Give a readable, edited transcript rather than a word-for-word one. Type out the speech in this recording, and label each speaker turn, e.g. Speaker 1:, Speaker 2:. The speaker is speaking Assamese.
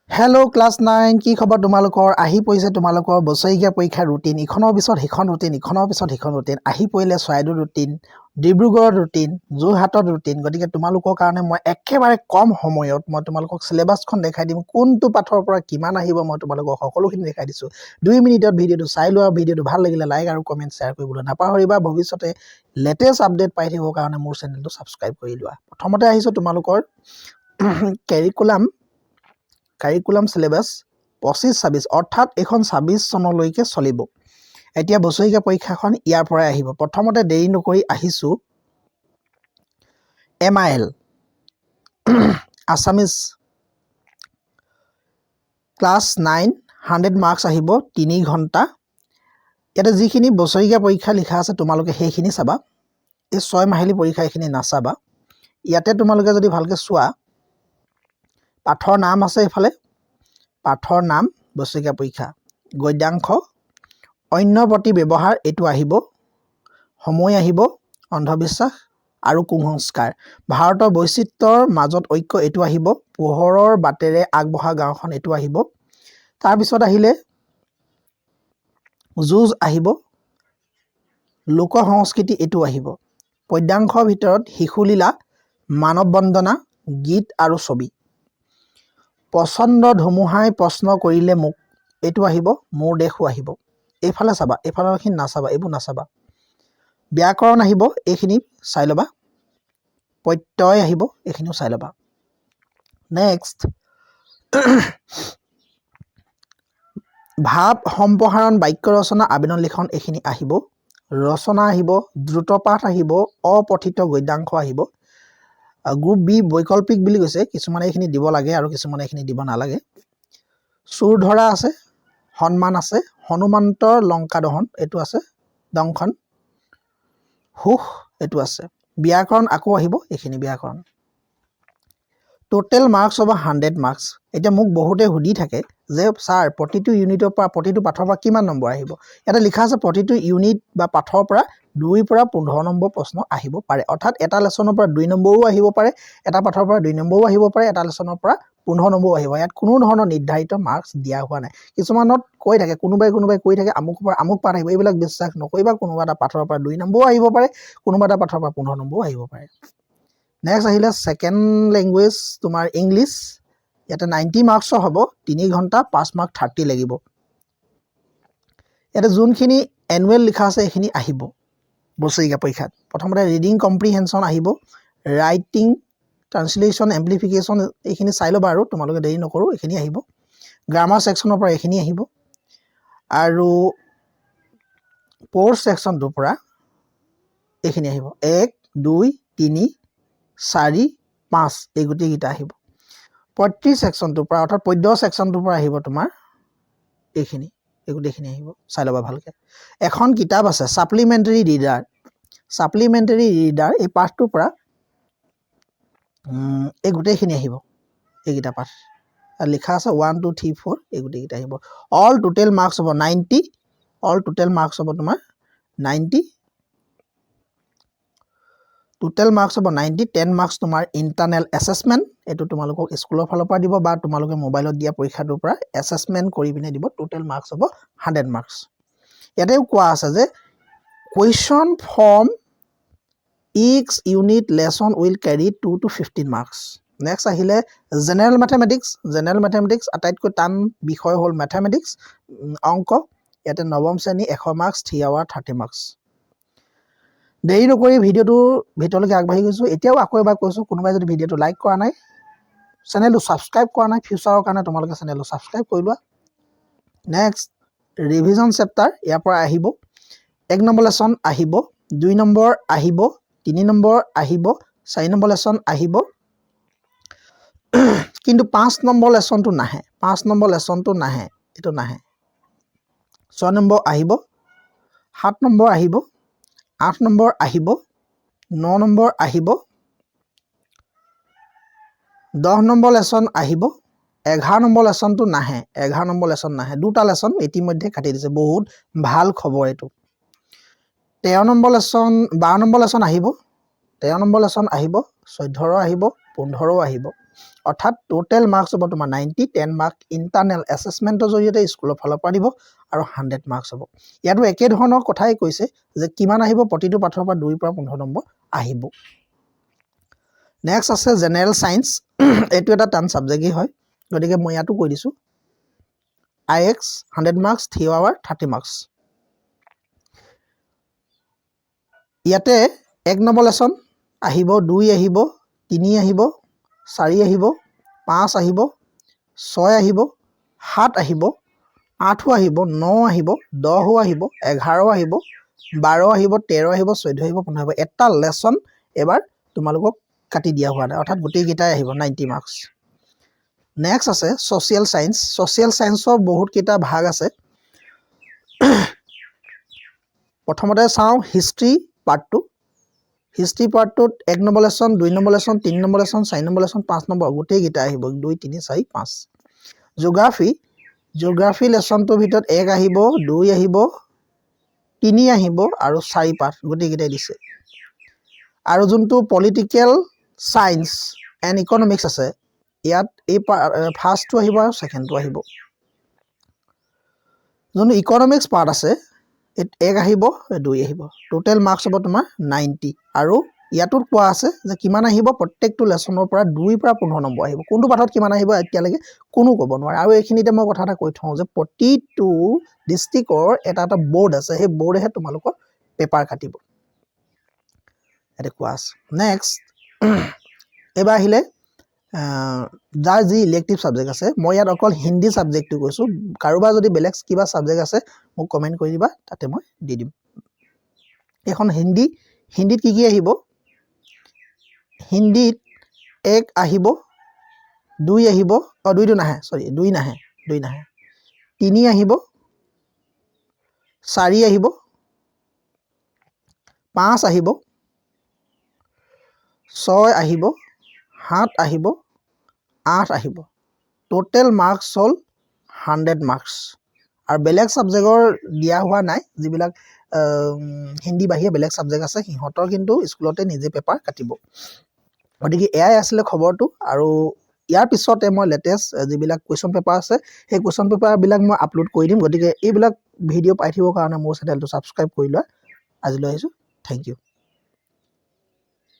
Speaker 1: হেল্ল' ক্লাছ 9 কি খবৰ তোমালোকৰ আহি পৰিছে তোমালোকৰ বছৰীয়া পৰীক্ষাৰ ৰুটিন ইখনৰ পিছত সিখন ৰুটিন আহি পৰিলে চৰাইদেউৰ ৰুটিন ডিব্ৰুগড়ৰ ৰুটিন যোৰহাটৰ ৰুটিন গতিকে তোমালোকৰ কাৰণে মই একেবাৰে কম সময়ত মই তোমালোকক চিলেবাছখন দেখাই দিম কোনটো পাঠৰ পৰা কিমান আহিব মই তোমালোকক সকলোখিনি দেখাই দিছোঁ 2 মিনিটত ভিডিঅ'টো চাই লোৱা ভিডিঅ'টো ভাল লাগিলে লাইক আৰু কমেণ্ট শ্বেয়াৰ কৰিবলৈ নাপাহৰিবা ভৱিষ্যতে লেটেষ্ট আপডেট পাই থাকিবৰ কাৰণে মোৰ চেনেলটো ছাবস্ক্ৰাইব কৰি লোৱা প্ৰথমতে আহিছোঁ তোমালোকৰ কাৰিকুলাম চিলেবাছ 25-26 অৰ্থাৎ এইখন 26 চনলৈকে চলিব এতিয়া বছৰীয়া পৰীক্ষাখন ইয়াৰ পৰাই আহিব প্ৰথমতে দেৰি নকৰি আহিছোঁ MIL আছামিজ ক্লাছ 9 100 মাৰ্কছ আহিব 3 ঘণ্টা ইয়াতে যিখিনি বছৰীয়া পৰীক্ষা লিখা আছে তোমালোকে সেইখিনি চাবা এই 6 মাহিলী পৰীক্ষা এইখিনি নাচাবা ইয়াতে তোমালোকে যদি ভালকৈ চোৱা পাঠৰ নাম আছে এফালে পাঠৰ নাম বছৰীয়া পৰীক্ষা গদ্যাংশ অন্য প্ৰতি ব্যৱহাৰ এইটো আহিব সময় আহিব অন্ধবিশ্বাস আৰু কুসংস্কাৰ ভাৰতৰ বৈচিত্ৰ্যৰ মাজত ঐক্য এইটো আহিব পোহৰৰ বাটেৰে আগবঢ়া গাঁওখন এইটো আহিব তাৰপিছত আহিলে যুঁজ আহিব লোক সংস্কৃতি এইটো আহিব পদ্যাংশৰ ভিতৰত শিশুলীলা মানৱ বন্দনা গীত আৰু ছবি পছন্দ ধুমুহাই প্ৰশ্ন কৰিলে মোক এইটো আহিব মোৰ দেশো আহিব এইফালে চাবা এইফালৰখিনি নাচাবা এইবোৰ নাচাবা ব্যাকৰণ আহিব এইখিনি চাই ল'বা প্ৰত্যয় আহিব এইখিনিও চাই ল'বা নেক্সট ভাৱ সম্প্ৰসাৰণ বাক্য ৰচনা আবেদন লিখন এইখিনি আহিব ৰচনা আহিব দ্ৰুতপাঠ আহিব অপঠিত গদ্যাংশ আহিব গ্ৰুপ বি বৈকল্পিক বুলি কৈছে কিছুমানে এইখিনি দিব লাগে আৰু কিছুমানে এইখিনি দিব নালাগে চুৰ ধৰা আছে সন্মান আছে হনুমন্তৰ লংকা দহন এইটো আছে দংখন হুহ এইটো আছে ব্যাকৰণ আকৌ আহিব এইখিনি ব্যাকৰণ টোটেল মাৰ্কছ হ'ব 100 মাৰ্কছ এতিয়া মোক বহুতে সুধি থাকে যে ছাৰ প্ৰতিটো ইউনিটৰ পৰা প্ৰতিটো পাঠৰ পৰা কিমান নম্বৰ আহিব ইয়াতে লিখা আছে প্ৰতিটো ইউনিট বা পাঠৰ পৰা 2 পৰা 15 নম্বৰ প্ৰশ্ন আহিব পাৰে অৰ্থাৎ এটা লেছনৰ পৰা 2 নম্বৰো আহিব পাৰে এটা পাঠৰ পৰা 2 নম্বৰো আহিব পাৰে এটা লেছনৰ পৰা 15 নম্বৰো আহিব ইয়াত কোনো ধৰণৰ নিৰ্ধাৰিত মাৰ্কছ দিয়া হোৱা নাই কিছুমানত কৈ থাকে কোনোবাই কৈ থাকে আমুক পাঠ আহিব এইবিলাক বিশ্বাস নকৰিবা কোনোবা এটা পাঠৰ পৰা 2 নম্বৰো আহিব পাৰে কোনোবা এটা পাঠৰ পৰা 15 নম্বৰো আহিব পাৰে নেক্সট আহিলে সেকেন্ড ল্যাঙ্গুৱেজ তোমাৰ ইংলিছ ইয়াতে 90 মাৰ্কছৰ হ'ব 3 ঘণ্টা 5 মাৰ্ক 30 লাগিব ইয়াতে যোনখিনি এনুৱেল লিখা আছে এইখিনি আহিব বছৰীয়া পৰীক্ষাত প্ৰথমতে ৰিডিং কম্প্ৰিহেনশন আহিব ৰাইটিং ট্ৰান্সলেশ্যন এম্প্লিফিকেশ্যন এইখিনি চাই ল'বা আৰু তোমালোকে দেৰি নকৰো এইখিনি আহিব গ্ৰামাৰ সেকশনৰ পৰা এইখিনি আহিব আৰু প'ৰ্ট সেকশনটোৰ পৰা এইখিনি আহিব 1 2 3 4 5 এই গোটেইকেইটা আহিব পট্টি সেকশনটোৰ পৰা অৰ্থাৎ পদ্য সেকশনটোৰ পৰা আহিব তোমাৰ এইখিনি এই গোটেইখিনি আহিব চাই ল'বা ভালকৈ এখন কিতাপ আছে সাপ্লিমেণ্টাৰী ৰিডাৰ এই পাঠটোৰ পৰা এই গোটেইখিনি আহিব এইকেইটা পাঠ লিখা আছে 1 2 3 4 এই গোটেইকেইটা আহিব অল টোটেল মাৰ্কছ হ'ব 90 অল টোটেল মাৰ্কছ হ'ব তোমাৰ 90 টোটেল মাৰ্কছ হ'ব 90 10 মাৰ্কছ তোমাৰ ইণ্টাৰনেল এছেছমেণ্ট এইটো তোমালোকক স্কুলৰ ফালৰ পৰা দিব বা তোমালোকে মোবাইলত দিয়া পৰীক্ষাটোৰ পৰা এছেছমেণ্ট কৰি পিনে দিব টোটেল মাৰ্কছ হ'ব 100 মাৰ্কছ ইয়াতেও কোৱা আছে যে question from each unit lesson will carry 2 to 15 marks next আহিলে জেনেৰেল মেথমেটিক্স আটাইতকৈ টান বিষয় হ'ল মেথমেটিক্স অংক ইয়াতে নৱম শ্ৰেণী 100 মাৰ্কছ 3 আৱাৰ 30 মাৰ্কছ দেৰি নকৰি ভিডিঅ'টো ভিতৰলৈকে আগবাঢ়ি গৈছোঁ এতিয়াও আকৌ এবাৰ কৈছোঁ কোনোবাই যদি ভিডিঅ'টো লাইক কৰা নাই চেনেলটো ছাবস্ক্ৰাইব কৰা নাই ফিউচাৰৰ কাৰণে তোমালোকে চেনেলটো ছাবস্ক্ৰাইব কৰি লোৱা নেক্সট ৰিভিজন চেপ্টাৰ ইয়াৰ পৰা আহিব 1 নম্বৰ লেছন আহিব 2 নম্বৰ আহিব 3 নম্বৰ আহিব 4 নম্বৰ লেছন আহিব কিন্তু 5 নম্বৰ লেছনটো নাহে এইটো নাহে 6 নম্বৰ আহিব 7 নম্বৰ আহিব 8 নম্বৰ আহিব 9 নম্বৰ আহিব 10 নম্বৰ লেছন আহিব 11 নম্বৰ লেছনটো নাহে 11 নম্বৰ লেছন নাহে দুটা লেছন ইতিমধ্যে কাটি দিছে বহুত ভাল খবৰ এইটো 13 নম্বৰ লেছন 12 নম্বৰ লেছন আহিব 13 নম্বৰ লেছন আহিব 14 আহিব 15 আহিব অৰ্থাৎ টোটেল মাৰ্কছ হ'ব তোমাৰ 90, 10 মাৰ্ক ইণ্টাৰনেল এছেছমেণ্টৰ জৰিয়তে স্কুলৰ ফালৰ পৰা দিব আৰু 100 মাৰ্কছ হ'ব। ইয়াতো একেধৰণৰ কথাই কৈছে যে কিমান আহিব, প্ৰতিটো পাঠৰ পৰা 2 পৰা 15 নম্বৰ আহিব। নেক্সট আছে জেনেৰেল ছায়েন্স। এইটো এটা টান ছাবজেক্টেই হয়, গতিকে মই ইয়াতো কৈ দিছোঁ। IX 100 মাৰ্কছ, থিয় আৱাৰ 30 মাৰ্কছ। ইয়াতে 1 নম্বৰ লেচন আহিব, 2 আহিব, 3 আহিব, 4 আহিব, 5 আহিব, 6 আহিব, 7 আহিব, 8 আহিব, 9 আহিব, 10 আহিব, 11 আহিব, 12 আহিব, 13 আহিব, 14 আহিব, 15 আহিব। এটা লেচন এবাৰ তোমালোকক কাটি দিয়া হোৱা নাই, অৰ্থাৎ গোটেইকেইটাই আহিব 90 মাৰ্কছ। নেক্সট আছে ছ'চিয়েল ছায়েন্স। ছ'চিয়েল ছায়েন্সৰ বহুতকেইটা ভাগ আছে। প্ৰথমতে চাওঁ হিষ্ট্ৰী পাৰ্টটো। হিষ্ট্ৰী পাৰ্টটোত 1 number lesson, 2 number lesson, 3 number lesson, 4 number lesson, 5 number, গোটেইকেইটা আহিব 2, 3, 4, 5। জিঅ'গ্ৰাফী লেচনটোৰ ভিতৰত 1 আহিব, 2 আহিব, 3 আহিব আৰু 4, 5 গোটেইকেইটাই দিছে। আৰু যোনটো পলিটিকেল ছায়েন্স এণ্ড ইকনমিক্স আছে, ইয়াত এই ফাৰ্ষ্টটো আহিব আৰু ছেকেণ্ডটো আহিব। যোনটো ইকনমিক্স পাৰ্ট আছে, 1 আহিব, 2 আহিব। টোটেল মাৰ্কছ হ'ব তোমাৰ 90। আৰু ইয়াতো কোৱা আছে যে কিমান আহিব, প্ৰত্যেকটো লেচনৰ পৰা 2 পৰা 15 নম্বৰ আহিব। কোনটো পাঠত কিমান আহিব এতিয়ালৈকে কোনো ক'ব নোৱাৰে। আৰু এইখিনিতে মই কথা এটা কৈ থওঁ যে প্ৰতিটো ডিষ্ট্ৰিক্টৰ এটা এটা বৰ্ড আছে, সেই বৰ্ডেহে তোমালোকৰ পেপাৰ কাটিব, ইয়াতে কোৱা আছে। নেক্সট এইবাৰ আহিলে যাৰ যি ইলেক্টিভ ছাবজেক্ট আছে, মই ইয়াত অকল হিন্দী ছাবজেক্টটো কৈছোঁ। কাৰোবাৰ যদি বেলেগ কিবা ছাবজেক্ট আছে মোক কমেণ্ট কৰি দিবা, তাতে মই দি দিম। এখন হিন্দীত কি আহিব? হিন্দীত 1 আহিব, 2 আহিব, 2টো নাহে, 2 নাহে, 3 আহিব, 4 আহিব, 5 আহিব, 6 আহিব, 7 আহিব, 8 আহিব। টোটেল মাৰ্কছ হ'ল 100 মাৰ্কছ। আৰু বেলেগ ছাবজেক্টৰ দিয়া হোৱা নাই, যিবিলাক হিন্দী বাহিৰে বেলেগ ছাবজেক্ট আছে সিহঁতৰ কিন্তু স্কুলতে নিজে পেপাৰ কাটিব। গতিকে এয়াই আছিলে খবৰটো। আৰু ইয়াৰ পিছতে মই লেটেষ্ট যিবিলাক কুৱেশ্যন পেপাৰ আছে সেই কুৱেশ্যন পেপাৰবিলাক মই আপলোড কৰি দিম। গতিকে এইবিলাক ভিডিঅ' পাই থাকিবৰ কাৰণে মোৰ চেনেলটো ছাবস্ক্ৰাইব কৰি লোৱা। আজিলৈ আহিছোঁ, থেংক ইউ।